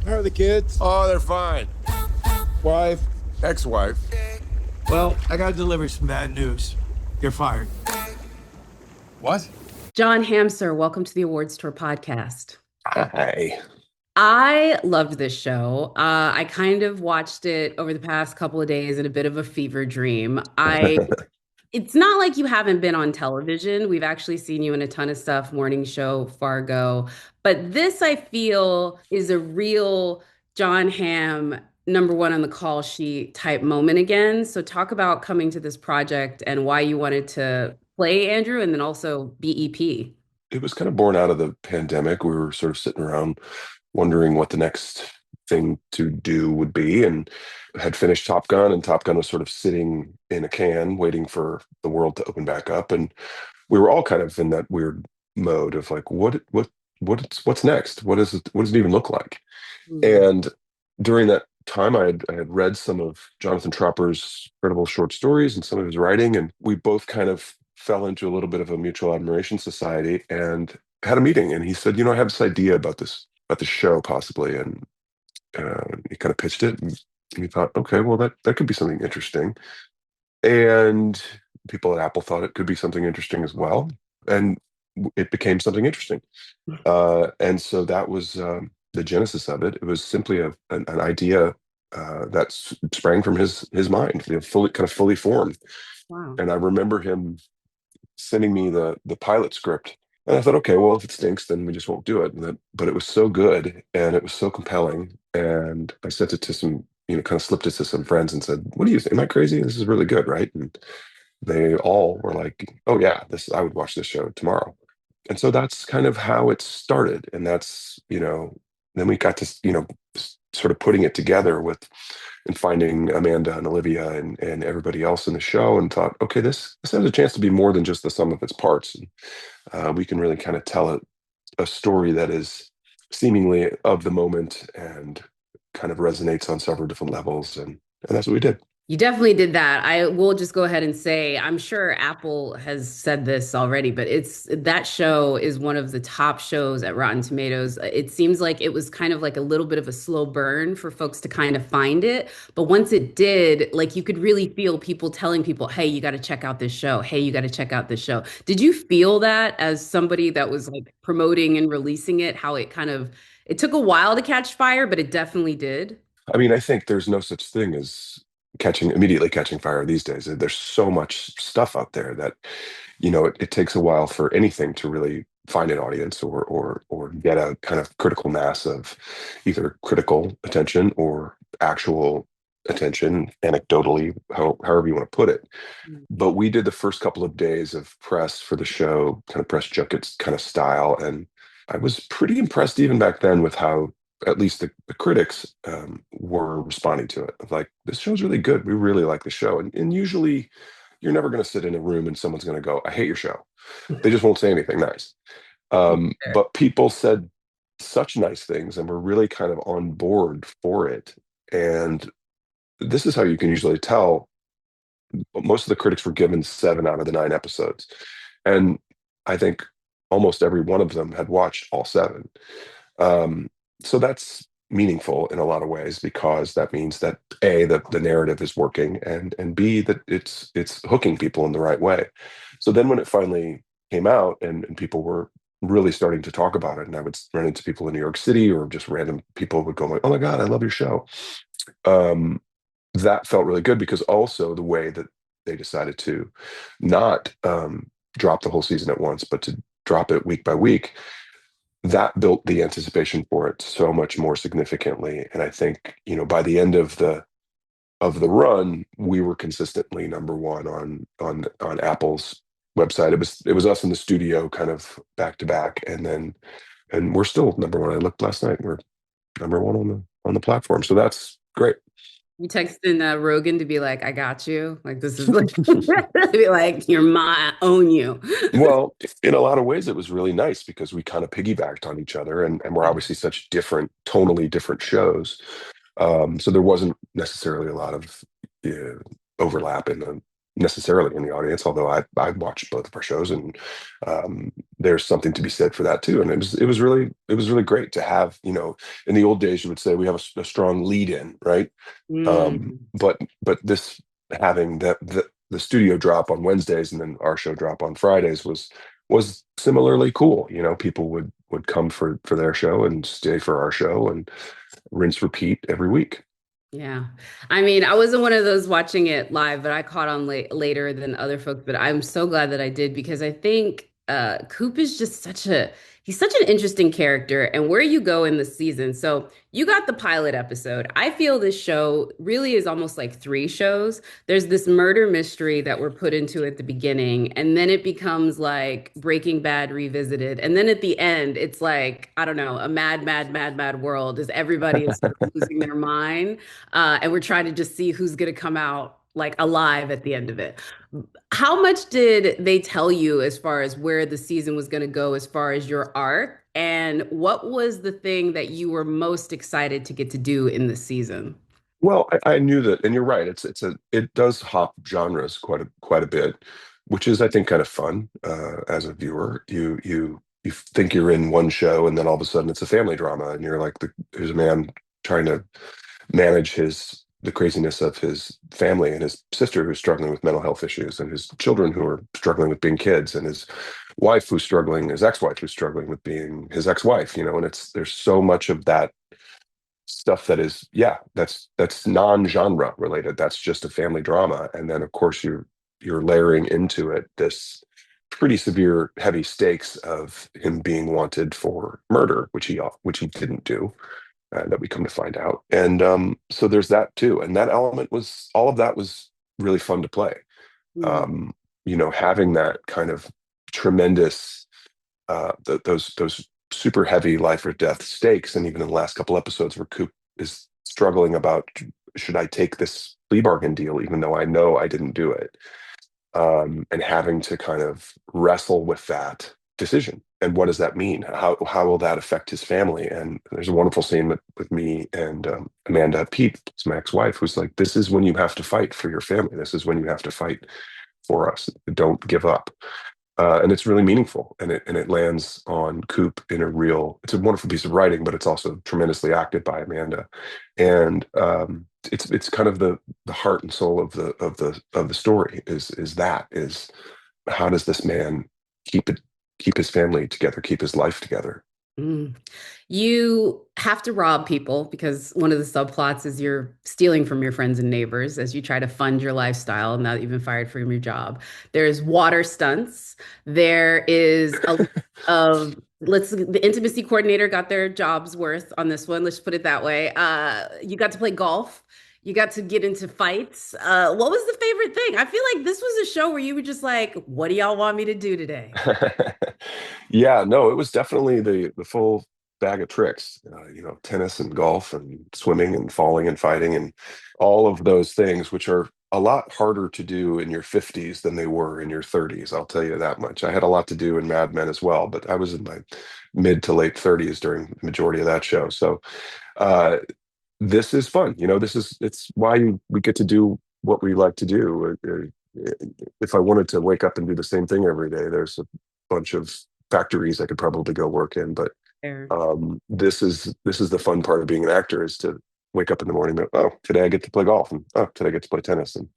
How are the kids? Oh, they're fine. Wife? Ex-wife. Well, I gotta deliver some bad news. You're fired. What? Jon Hamm, sir, welcome to the Awards Tour podcast. Hi. I loved this show. I kind of watched it over the past couple of days in a bit of a fever dream. It's not like you haven't been on television. We've actually seen you in a ton of stuff, morning show, Fargo. But this, I feel, is a real Jon Hamm number one on the call sheet type moment again. So talk about coming to this project and why you wanted to play Andrew and then also BEP. It was kind of born out of the pandemic. We were sort of sitting around wondering what the next thing to do would be, and had finished Top Gun, and Top Gun was sort of sitting in a can waiting for the world to open back up. And we were all kind of in that weird mode of like, what's next? What does it even look like? Mm. And during that time, I had read some of Jonathan Tropper's incredible short stories and some of his writing, and we both kind of fell into a little bit of a mutual admiration society and had a meeting. And he said, I have this idea about the show possibly, and he kind of pitched it, and we thought, okay, well that could be something interesting. And people at Apple thought it could be something interesting as well, and it became something interesting. And so that was the genesis of it. It was simply an idea that sprang from his mind, fully formed. Wow. And I remember him sending me the pilot script, and I thought, okay, well, if it stinks, then we just won't do it. But it was so good, and it was so compelling, and I sent it to some, kind of slipped it to some friends and said, "What do you think? Am I crazy? This is really good, right?" And they all were like, "Oh yeah, I would watch this show tomorrow." And so that's kind of how it started, and that's then we got to sort of putting it together and finding Amanda and Olivia and everybody else in the show, and thought, okay, this has a chance to be more than just the sum of its parts. And we can really kind of tell a story that is seemingly of the moment and kind of resonates on several different levels, and that's what we did. You definitely did that. I will just go ahead and say, I'm sure Apple has said this already, but that show is one of the top shows at Rotten Tomatoes. It seems like it was kind of like a little bit of a slow burn for folks to kind of find it. But once it did, like you could really feel people telling people, hey, you got to check out this show. Hey, you got to check out this show. Did you feel that as somebody that was like promoting and releasing it, how it took a while to catch fire, but it definitely did? I mean, I think there's no such thing as immediately catching fire these days. There's so much stuff out there that, it takes a while for anything to really find an audience or get a kind of critical mass of either critical attention or actual attention, anecdotally, however you want to put it. Mm. But we did the first couple of days of press for the show, kind of press junkets kind of style, and I was pretty impressed even back then with how at least the critics were responding to it. Like, this show's really good. We really like the show. And usually you're never going to sit in a room and someone's going to go, I hate your show. They just won't say anything nice. But people said such nice things and were really kind of on board for it. And this is how you can usually tell. Most of the critics were given 7 out of the 9 episodes. And I think almost every one of them had watched all 7. So that's meaningful in a lot of ways, because that means that A, the narrative is working, and B, that it's hooking people in the right way. So then when it finally came out and people were really starting to talk about it, and I would run into people in New York City, or just random people would go like, "Oh my God, I love your show." That felt really good, because also the way that they decided to not drop the whole season at once, but to drop it week by week, that built the anticipation for it so much more significantly. And I think, by the end of the run, we were consistently number one on Apple's website. It was us in the studio kind of back to back, and we're still number one. I looked last night, we're number one on the platform. So that's great. You texting Rogan to be like, I got you. Like, this is like, be like, you're my, own you. Well, in a lot of ways, it was really nice because we kind of piggybacked on each other, and we're obviously such tonally different shows. So there wasn't necessarily a lot of overlap in necessarily in the audience, although I watched both of our shows, and there's something to be said for that too. And it was really great to have, in the old days you would say we have a strong lead in, right? Mm. But this having the studio drop on Wednesdays and then our show drop on Fridays was similarly cool. People would come for their show and stay for our show and rinse repeat every week. Yeah. I mean, I wasn't one of those watching it live, but I caught on later than other folks. But I'm so glad that I did because I think Coop is just he's such an interesting character and where you go in the season. So you got the pilot episode. I feel this show really is almost like three shows. There's this murder mystery that we're put into at the beginning, and then it becomes like Breaking Bad revisited. And then at the end, it's like, I don't know, a mad, mad, mad, mad world as everybody is losing their mind. And we're trying to just see who's going to come out like alive at the end of it. How much did they tell you as far as where the season was going to go, as far as your arc? And what was the thing that you were most excited to get to do in the season? Well, I knew that, and you're right. It does hop genres quite a bit, which is, I think, kind of fun as a viewer. You think you're in one show, and then all of a sudden it's a family drama, and you're like, there's a man trying to manage the craziness of his family and his sister who's struggling with mental health issues, and his children who are struggling with being kids, and his ex-wife who's struggling with being his ex-wife. And there's so much of that stuff that is, yeah, that's non-genre related. That's just a family drama. And then of course you're layering into it this pretty severe heavy stakes of him being wanted for murder, which he didn't do, that we come to find out. And so there's that too. And that element was all of that was really fun to play. Mm. Having that kind of tremendous those super heavy life or death stakes. And even in the last couple episodes where Coop is struggling about, should I take this plea bargain deal, even though I know I didn't do it? And having to kind of wrestle with that decision. And what does that mean? How will that affect his family? And there's a wonderful scene with me and Amanda Pete, my ex-wife, who's like, this is when you have to fight for your family. This is when you have to fight for us. Don't give up. And it's really meaningful, and it lands on Coop it's a wonderful piece of writing, but it's also tremendously acted by Amanda, and it's kind of the heart and soul of the story is how does this man keep his family together, keep his life together. Mm. You have to rob people because one of the subplots is you're stealing from your friends and neighbors as you try to fund your lifestyle now that you've been fired from your job. There's water stunts. There is a of the intimacy coordinator got their job's worth on this one. Let's put it that way. You got to play golf. You got to get into fights. What was the favorite thing? I feel like this was a show where you were just like, what do y'all want me to do today? Yeah, no, it was definitely the full bag of tricks. Tennis and golf and swimming and falling and fighting and all of those things, which are a lot harder to do in your 50s than they were in your 30s. I'll tell you that much. I had a lot to do in Mad Men as well, but I was in my mid to late 30s during the majority of that show. So uh, this is fun. It's why we get to do what we like to do. If I wanted to wake up and do the same thing every day, there's a bunch of factories I could probably go work in. But Fair. this is the fun part of being an actor, is to wake up in the morning and go, oh, today I get to play golf, and oh, today I get to play tennis, and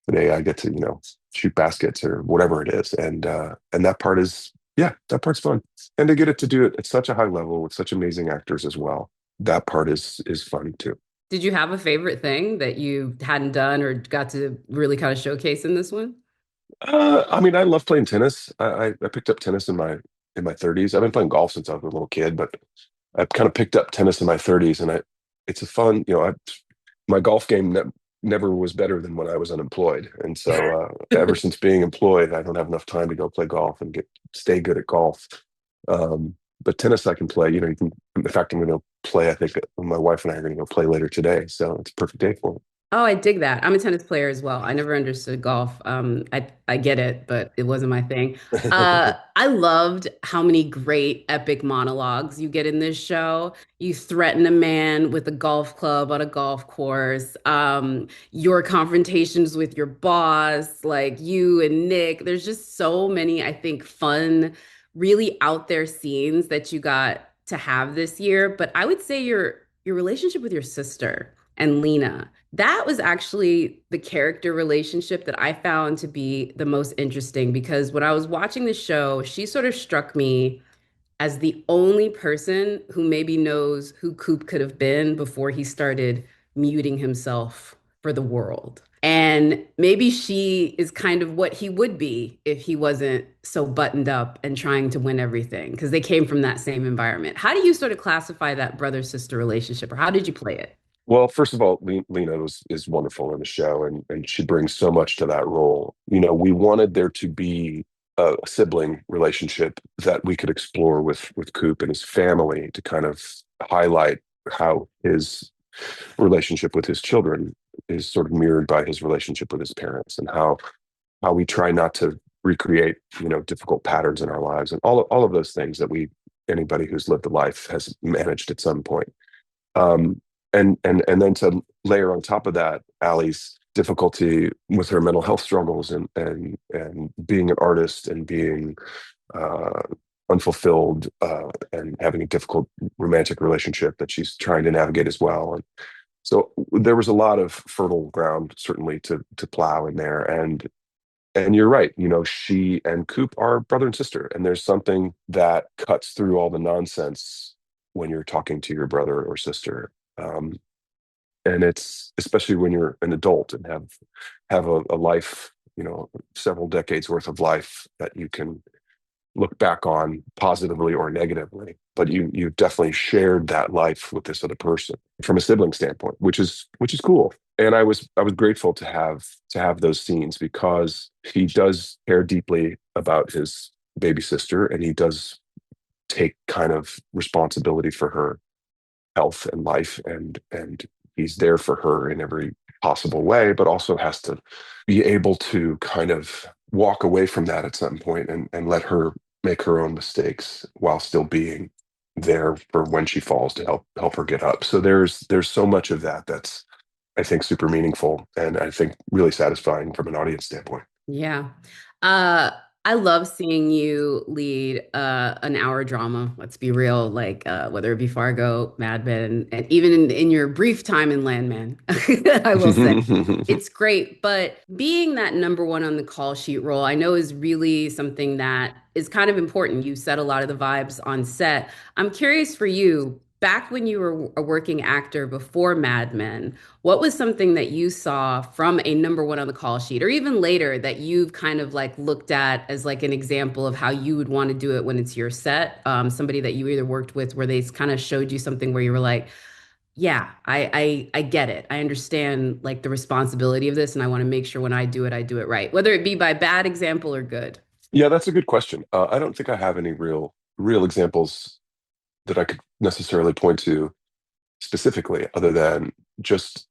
today I get to shoot baskets or whatever it is. And that part is, yeah, that part's fun. And to get it to do it at such a high level with such amazing actors as well, that part is fun too. Did you have a favorite thing that you hadn't done or got to really kind of showcase in this one? I mean, I love playing tennis. I picked up tennis in my 30s. I've been playing golf since I was a little kid, but I kind of picked up tennis in my 30s, and it's a fun. My golf game never was better than when I was unemployed, and so ever since being employed, I don't have enough time to go play golf and stay good at golf. But tennis I can play. You can. In fact, I'm going to play. I think my wife and I are going to go play later today, so it's a perfect day for it. Oh, I dig that. I'm a tennis player as well. I never understood golf. I get it, but it wasn't my thing. I loved how many great epic monologues you get in this show. You threaten a man with a golf club on a golf course. Your confrontations with your boss, like you and Nick. There's just so many, I think, fun, really out there scenes that you got to have this year. But I would say your relationship with your sister and Lena. That was actually the character relationship that I found to be the most interesting because when I was watching the show, she sort of struck me as the only person who maybe knows who Coop could have been before he started muting himself for the world. And maybe she is kind of what he would be if he wasn't so buttoned up and trying to win everything, because they came from that same environment. How do you sort of classify that brother-sister relationship, or how did you play it? Well, first of all, Lena is wonderful in the show, and she brings so much to that role. We wanted there to be a sibling relationship that we could explore with Coop and his family to kind of highlight how his relationship with his children is sort of mirrored by his relationship with his parents, and how we try not to recreate difficult patterns in our lives, and all of those things that anybody who's lived a life has managed at some point. Um, and then to layer on top of that, Allie's difficulty with her mental health struggles, and being an artist, and being uh, unfulfilled, and having a difficult romantic relationship that she's trying to navigate as well. And so there was a lot of fertile ground certainly to plow in there. And you're right, she and Coop are brother and sister, and there's something that cuts through all the nonsense when you're talking to your brother or sister. Um, and it's especially when you're an adult and have a life, several decades worth of life that you can look back on positively or negatively. But you've definitely shared that life with this other person from a sibling standpoint, which is cool. And I was grateful to have those scenes because he does care deeply about his baby sister, and he does take kind of responsibility for her health and life, and he's there for her in every possible way, but also has to be able to kind of walk away from that at some point, and let her make her own mistakes while still being there for when she falls to help her get up. So there's so much of that that's, I think, super meaningful, and I think really satisfying from an audience standpoint. Yeah. Uh, I love seeing you lead an hour drama. Let's be real, like whether it be Fargo, Mad Men, and even in your brief time in Landman, I will say it's great. But being that number one on the call sheet role, I know is really something that is kind of important. You set a lot of the vibes on set. I'm curious for you, back when you were a working actor before Mad Men, what was something that you saw from a number one on the call sheet, or even later, that you've kind of like looked at as like an example of how you would want to do it when it's your set? Somebody that you either worked with where they kind of showed you something where you were like, yeah, I get it. I understand like the responsibility of this, and I want to make sure when I do it right, whether it be by bad example or good. Yeah, that's a good question. I don't think I have any real examples that I could necessarily point to specifically, other than just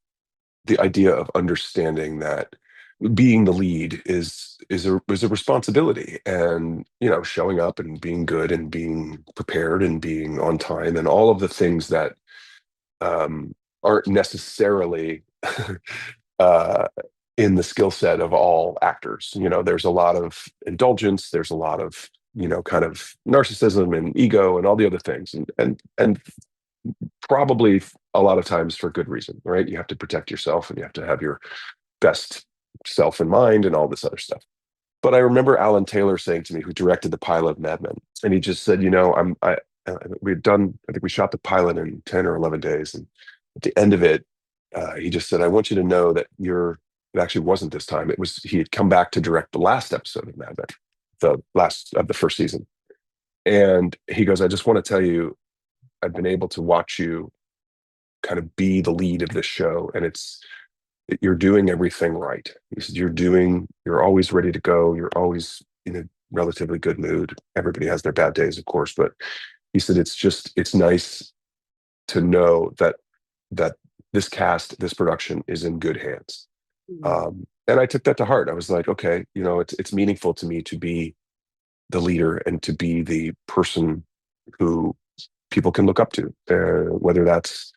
the idea of understanding that being the lead is a responsibility, and showing up and being good and being prepared and being on time and all of the things that aren't necessarily uh, in the skill set of all actors. There's a lot of indulgence, there's a lot of kind of narcissism and ego and all the other things, and probably a lot of times for good reason, right? You have to protect yourself, and you have to have your best self in mind and all this other stuff. But I remember Alan Taylor saying to me, who directed the pilot of Mad Men, and he just said, we had done, I think we shot the pilot in 10 or 11 days. And at the end of it, he just said, I want you to know that it actually wasn't this time. He had come back to direct the last episode of Mad Men, the last of the first season. And he goes, I just want to tell you, I've been able to watch you kind of be the lead of this show, and you're doing everything right. He said, you're always ready to go. You're always in a relatively good mood. Everybody has their bad days, of course, but he said, it's nice to know that this cast, this production is in good hands. Mhm. And I took that to heart. I was like, okay, it's meaningful to me to be the leader and to be the person who people can look up to, whether that's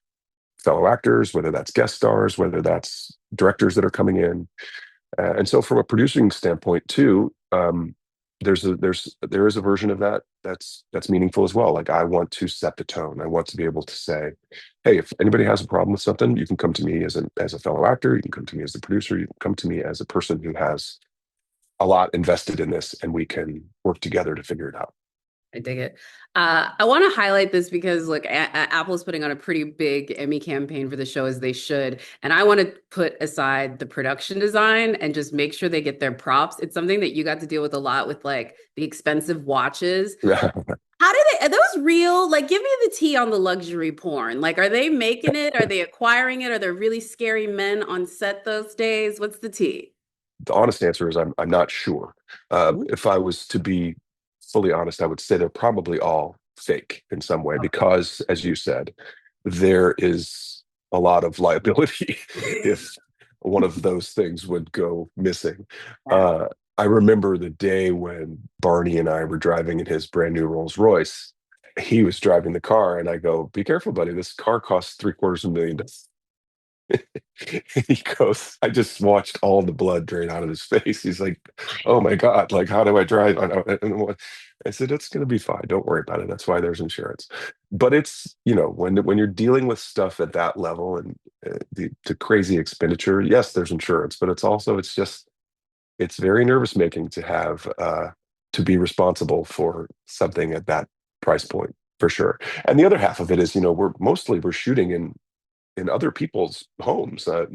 fellow actors, whether that's guest stars, whether that's directors that are coming in. And so from a producing standpoint too, there is a version of that that's meaningful as well. Like I want to set the tone. I want to be able to say, hey, if anybody has a problem with something, you can come to me as a fellow actor, you can come to me as the producer, you can come to me as a person who has a lot invested in this, and we can work together to figure it out. I dig it. I want to highlight this because look, Apple's putting on a pretty big Emmy campaign for the show, as they should. And I want to put aside the production design and just make sure they get their props. It's something that you got to deal with a lot with, like the expensive watches. How do are those real? Like, give me the tea on the luxury porn. Like, are they making it? Are they acquiring it? Are there really scary men on set those days? What's the tea? The honest answer is I'm not sure. If I was to be fully honest, I would say they're probably all fake in some way because, as you said, there is a lot of liability if one of those things would go missing. Yeah. I remember the day when Barney and I were driving in his brand new Rolls Royce. He was driving the car, and I go, "Be careful, buddy. This car costs $750,000." He goes, I just watched all the blood drain out of his face. He's like, oh my God, like, how do I drive? I said, it's going to be fine. Don't worry about it. That's why there's insurance. But it's, when you're dealing with stuff at that level and the crazy expenditure, yes, there's insurance, but it's very nervous making to have, to be responsible for something at that price point for sure. And the other half of it is, we're shooting in other people's homes. So,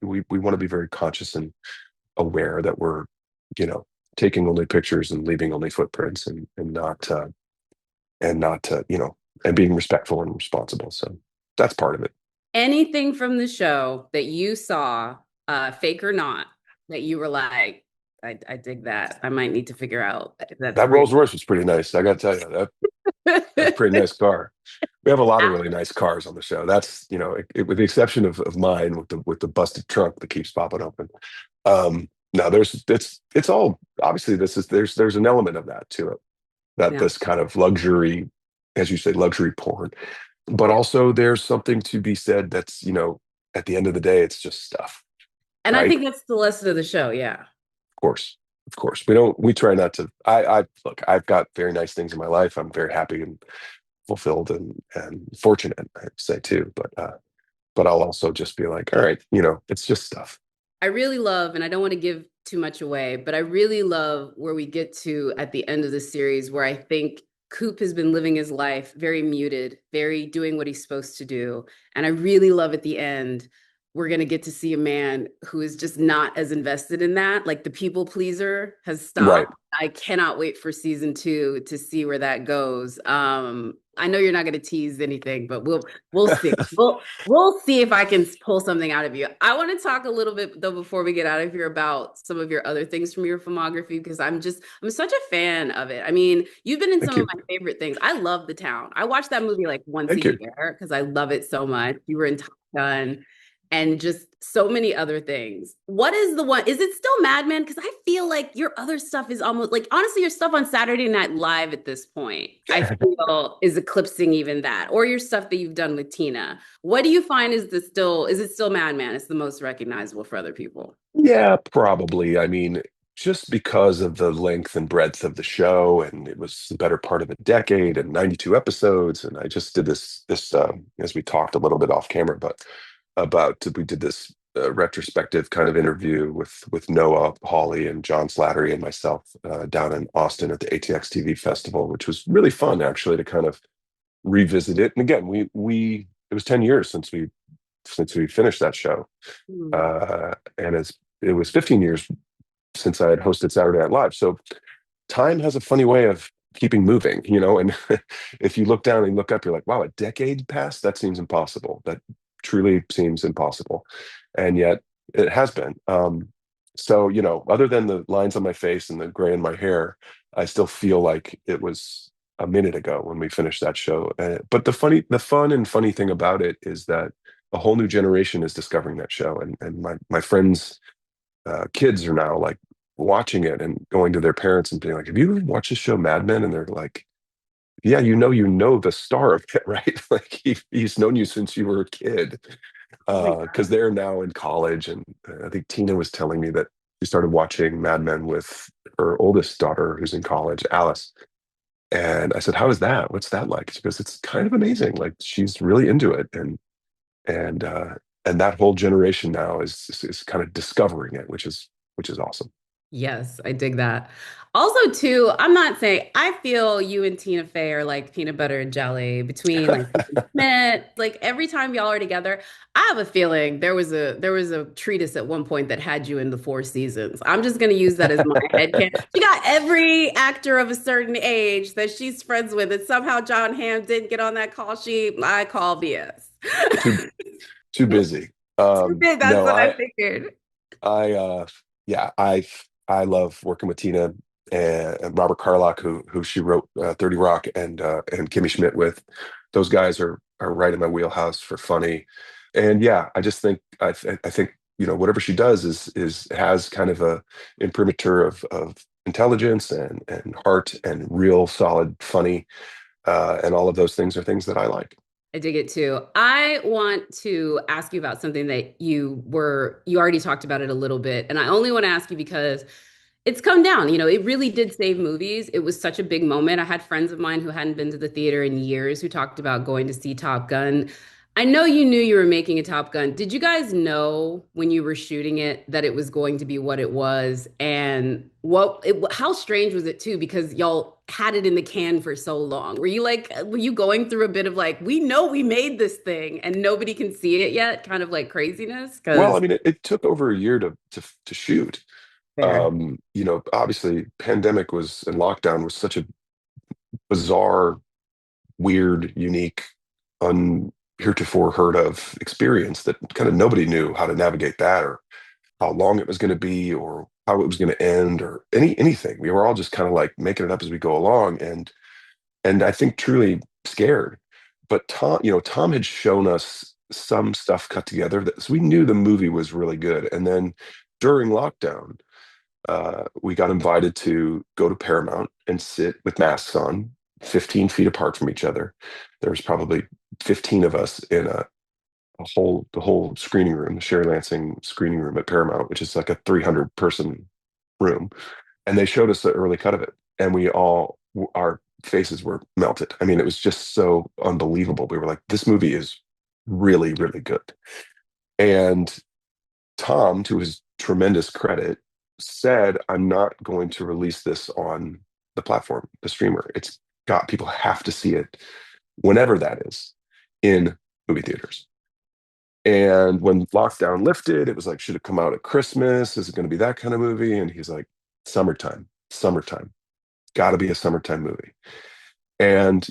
we want to be very conscious and aware that we're, taking only pictures and leaving only footprints and not, and being respectful and responsible. So that's part of it. Anything from the show that you saw, fake or not, that you were like, I dig that. I might need to figure out if that's That real. Rolls Royce was pretty nice. I got to tell you, that's a pretty nice car. We have a lot of really nice cars on the show. That's, with the exception of mine with the busted trunk that keeps popping open. No, it's all obviously there's an element of that to it, that Yeah. this kind of luxury, as you say, luxury porn, but also there's something to be said that's, at the end of the day, it's just stuff. And I Right? think that's the lesson of the show. Yeah. Of course, we try not to. Look, I've got very nice things in my life. I'm very happy and fulfilled and fortunate, I'd say too. But I'll also just be like, all right, it's just stuff. I really love, and I don't want to give too much away, but I really love where we get to at the end of the series, where I think Coop has been living his life very muted, very doing what he's supposed to do. And I really love at the end, we're going to get to see a man who is just not as invested in that. Like the people pleaser has Right. stopped. I cannot wait for season 2 to see where that goes. I know you're not going to tease anything, but we'll see. We'll see if I can pull something out of you. I want to talk a little bit though before we get out of here about some of your other things from your filmography, because I'm such a fan of it. I mean, you've been in Thank some of you. my favorite things. I love The Town. I watch that movie like once a Thank you. year because I love it so much. You were in Top Gun and just so many other things. What is the one? Is it still Mad Men? Because I feel like your other stuff is almost like, honestly, your stuff on Saturday Night Live at this point, I feel is eclipsing even that, or your stuff that you've done with Tina. What do you find is it still Mad Men? It's the most recognizable for other people. Yeah, probably. I mean, just because of the length and breadth of the show, and it was the better part of a decade and 92 episodes, and I just did this as we talked a little bit off camera, but we did this retrospective kind of interview with Noah Hawley and John Slattery and myself down in Austin at the ATX TV Festival, which was really fun actually to kind of revisit it. And again, we it was 10 years since we finished that show, and it was 15 years since I had hosted Saturday Night Live. So time has a funny way of keeping moving, and if you look down and look up, you're like, wow, a decade passed? That seems impossible. That truly seems impossible. And yet it has been. So, other than the lines on my face and the gray in my hair, I still feel like it was a minute ago when we finished that show. But the fun and funny thing about it is that a whole new generation is discovering that show, and my friends' kids are now like watching it and going to their parents and being like, "Have you ever watched the show Mad Men?" And they're like, "Yeah, you know the star of it, right? Like he's known you since you were a kid." Oh my Because God. they're now in college, and I think Tina was telling me that she started watching Mad Men with her oldest daughter, who's in college, Alice. And I said, "How is that? What's that like?" She goes, "It's kind of amazing. Like she's really into it, and uh, and that whole generation now is kind of discovering it, which is awesome." Yes, I dig that. Also, too, I'm not saying I feel you and Tina Fey are like peanut butter and jelly between like Smith, like every time y'all are together. I have a feeling there was a treatise at one point that had you in the Four Seasons. I'm just gonna use that as my headcanon. She got every actor of a certain age that she's friends with, and somehow Jon Hamm didn't get on that call sheet. I call BS. too too busy. That's No, what I figured. I yeah, I love working with Tina and Robert Carlock, who she wrote 30 Rock and Kimmy Schmidt with. Those guys are right in my wheelhouse for funny. And yeah, I just think I think whatever she does is has kind of a imprimatur of intelligence and heart and real solid funny, and all of those things are things that I like. I dig it too. I want to ask you about something that you already talked about it a little bit. And I only want to ask you because it's come down. It really did save movies. It was such a big moment. I had friends of mine who hadn't been to the theater in years who talked about going to see Top Gun. I know you knew you were making a Top Gun. Did you guys know when you were shooting it that it was going to be what it was? And how strange was it too? Because y'all had it in the can for so long. Were you going through a bit of like, we know we made this thing and nobody can see it yet, kind of like craziness? Well, I Because mean, it took over a year to shoot. fair. Obviously, pandemic was and lockdown was such a bizarre, weird, unique, heretofore heard of experience that kind of nobody knew how to navigate that, or how long it was going to be, or how it was going to end, or anything. We were all just kind of like making it up as we go along, and I think truly scared. But Tom had shown us some stuff cut together that so we knew the movie was really good. And then during lockdown, we got invited to go to Paramount and sit with masks on, 15 feet apart from each other. There was probably 15 of us in the whole screening room, the Sherry Lansing screening room at Paramount, which is like a 300 person room. And they showed us the early cut of it, and our faces were melted. I mean, it was just so unbelievable. We were like, this movie is really, really good. And Tom, to his tremendous credit, said, "I'm not going to release this on the platform, the streamer. It's got people have to see it whenever that is in movie theaters." And when lockdown lifted, it was like, should it come out at Christmas? Is it going to be that kind of movie? And he's like, summertime, summertime, got to be a summertime movie. And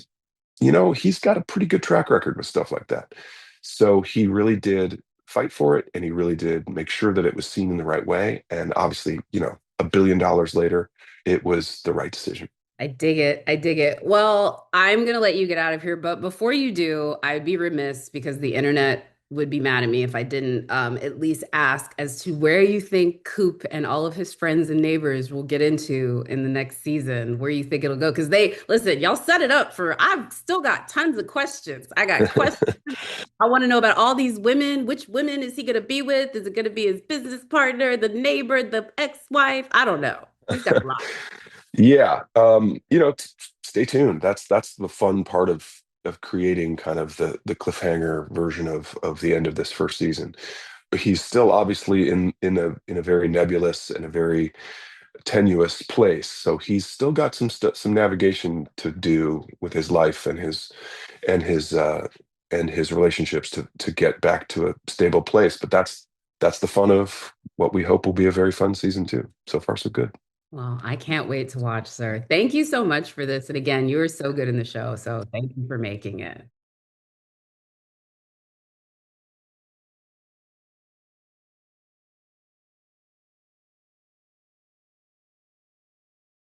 he's got a pretty good track record with stuff like that. So he really did fight for it, and he really did make sure that it was seen in the right way. And obviously, $1 billion later, it was the right decision. I dig it. I dig it. Well, I'm gonna let you get out of here, but before you do, I'd be remiss because the internet would be mad at me if I didn't at least ask as to where you think Coop and all of his friends and neighbors will get into in the next season, where you think it'll go. Because listen, y'all set it up I've still got tons of questions. I got questions. I want to know about all these women. Which women is he going to be with? Is it going to be his business partner, the neighbor, the ex-wife? I don't know. He's got a lot. Yeah, stay tuned. That's the fun part of creating kind of the cliffhanger version of the end of this first season. But he's still obviously in a very nebulous and a very tenuous place. So he's still got some navigation to do with his life and his uh and his relationships to get back to a stable place. But that's the fun of what we hope will be a very fun season two. So far, so good. Well, I can't wait to watch, sir. Thank you so much for this. And again, you were so good in the show. So thank you for making it.